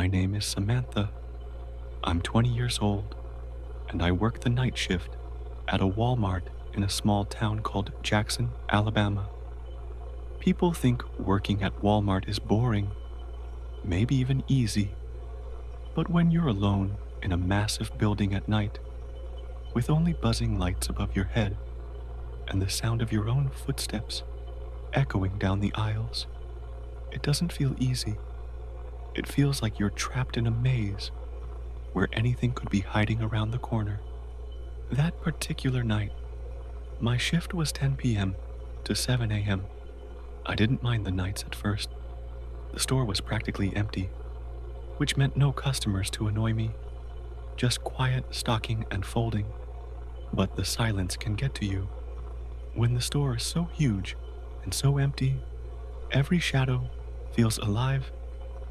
My name is Samantha. I'm 20 years old, and I work the night shift at a Walmart in a small town called Jackson, Alabama. People think working at Walmart is boring, maybe even easy, but when you're alone in a massive building at night, with only buzzing lights above your head and the sound of your own footsteps echoing down the aisles, it doesn't feel easy. It feels like you're trapped in a maze where anything could be hiding around the corner. That particular night, my shift was 10 p.m. to 7 a.m. I didn't mind the nights at first. The store was practically empty, which meant no customers to annoy me, just quiet stocking and folding. But the silence can get to you. When the store is so huge and so empty, every shadow feels alive,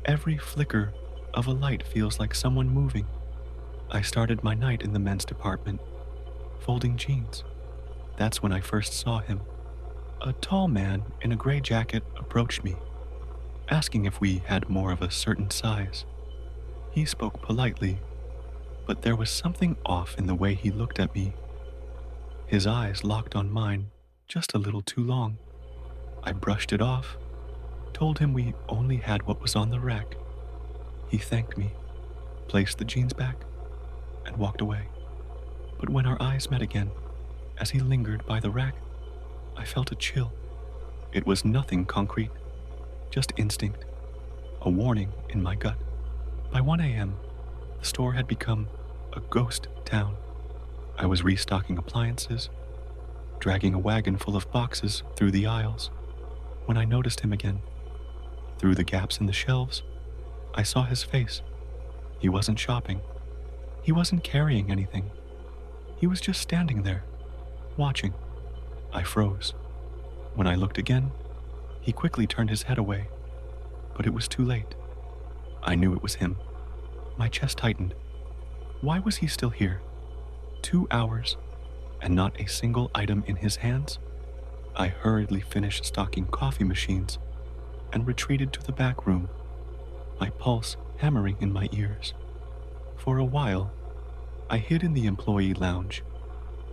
every flicker of a light feels like someone moving. I started my night in the men's department, folding jeans. That's when I first saw him. A tall man in a gray jacket approached me, asking if we had more of a certain size. He spoke politely, but there was something off in the way he looked at me. His eyes locked on mine just a little too long. I brushed it off, told him we only had what was on the rack. He thanked me, placed the jeans back, and walked away. But when our eyes met again, as he lingered by the rack, I felt a chill. It was nothing concrete, just instinct, a warning in my gut. By 1 a.m., the store had become a ghost town. I was restocking appliances, dragging a wagon full of boxes through the aisles, when I noticed him again. Through the gaps in the shelves, I saw his face. He wasn't shopping. He wasn't carrying anything. He was just standing there, watching. I froze. When I looked again, he quickly turned his head away, but it was too late. I knew it was him. My chest tightened. Why was he still here? 2 hours, and not a single item in his hands? I hurriedly finished stocking coffee machines and retreated to the back room, my pulse hammering in my ears. For a while, I hid in the employee lounge,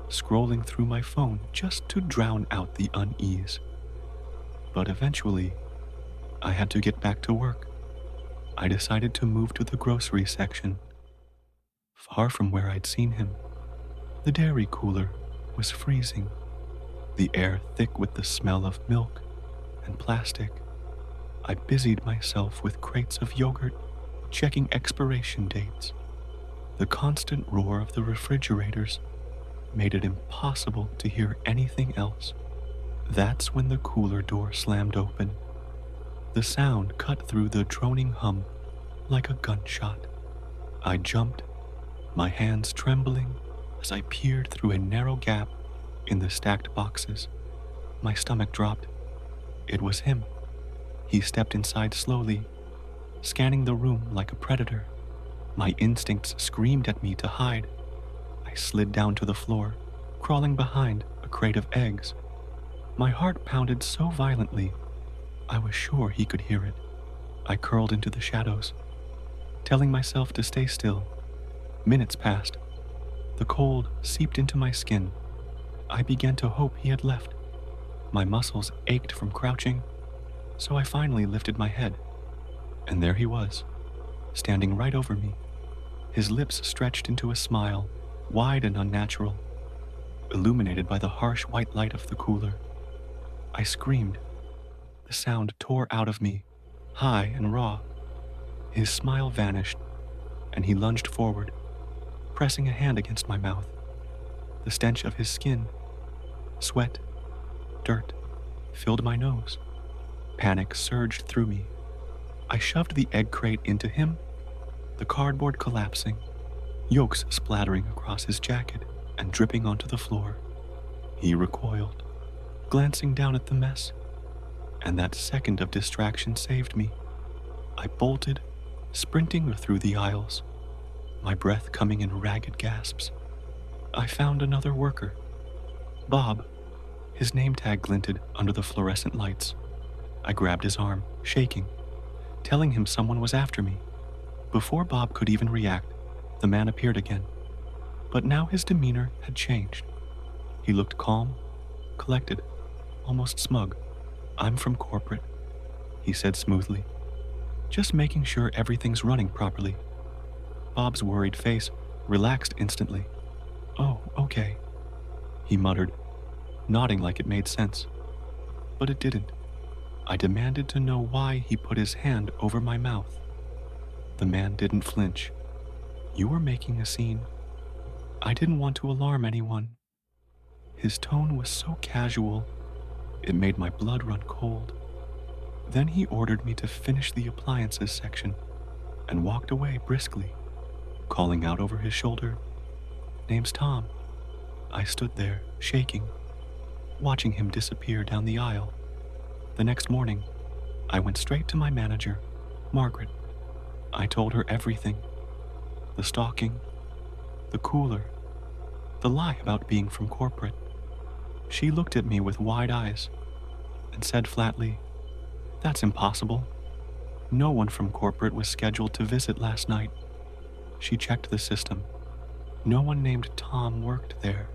scrolling through my phone just to drown out the unease. But eventually, I had to get back to work. I decided to move to the grocery section, far from where I'd seen him. The dairy cooler was freezing, the air thick with the smell of milk and plastic. I busied myself with crates of yogurt, checking expiration dates. The constant roar of the refrigerators made it impossible to hear anything else. That's when the cooler door slammed open. The sound cut through the droning hum like a gunshot. I jumped, my hands trembling as I peered through a narrow gap in the stacked boxes. My stomach dropped. It was him. He stepped inside slowly, scanning the room like a predator. My instincts screamed at me to hide. I slid down to the floor, crawling behind a crate of eggs. My heart pounded so violently, I was sure he could hear it. I curled into the shadows, telling myself to stay still. Minutes passed. The cold seeped into my skin. I began to hope he had left. My muscles ached from crouching, so I finally lifted my head. And there he was, standing right over me. His lips stretched into a smile, wide and unnatural, illuminated by the harsh white light of the cooler. I screamed. The sound tore out of me, high and raw. His smile vanished, and he lunged forward, pressing a hand against my mouth. The stench of his skin, sweat, dirt, filled my nose. Panic surged through me. I shoved the egg crate into him, the cardboard collapsing, yolks splattering across his jacket and dripping onto the floor. He recoiled, glancing down at the mess, and that second of distraction saved me. I bolted, sprinting through the aisles, my breath coming in ragged gasps. I found another worker, Bob. His name tag glinted under the fluorescent lights. I grabbed his arm, shaking, telling him someone was after me. Before Bob could even react, the man appeared again, but now his demeanor had changed. He looked calm, collected, almost smug. "I'm from corporate," he said smoothly, "just making sure everything's running properly." Bob's worried face relaxed instantly. "Oh, okay," he muttered, nodding like it made sense. But it didn't. I demanded to know why he put his hand over my mouth. The man didn't flinch. "You were making a scene. I didn't want to alarm anyone." His tone was so casual, it made my blood run cold. Then he ordered me to finish the appliances section and walked away briskly, calling out over his shoulder, "Name's Tom." I stood there, shaking, watching him disappear down the aisle. The next morning, I went straight to my manager, Margaret. I told her everything: the stalking, the cooler, the lie about being from corporate. She looked at me with wide eyes and said flatly, "That's impossible. No one from corporate was scheduled to visit last night." She checked the system. No one named Tom worked there.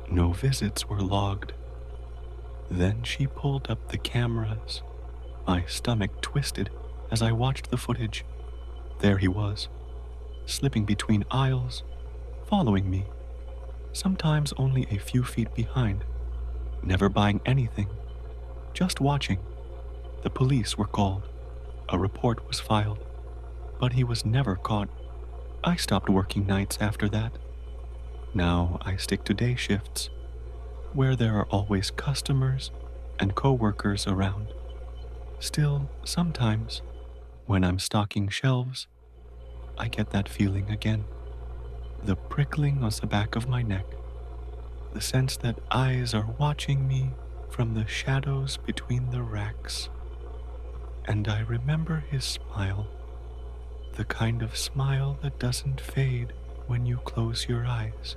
No visits were logged. Then she pulled up the cameras. My stomach twisted as I watched the footage. There he was, slipping between aisles, following me, sometimes only a few feet behind, never buying anything, just watching. The police were called. A report was filed, but he was never caught. I stopped working nights after that. Now I stick to day shifts, where there are always customers and coworkers around. Still, sometimes, when I'm stocking shelves, I get that feeling again. The prickling on the back of my neck, the sense that eyes are watching me from the shadows between the racks. And I remember his smile, the kind of smile that doesn't fade when you close your eyes.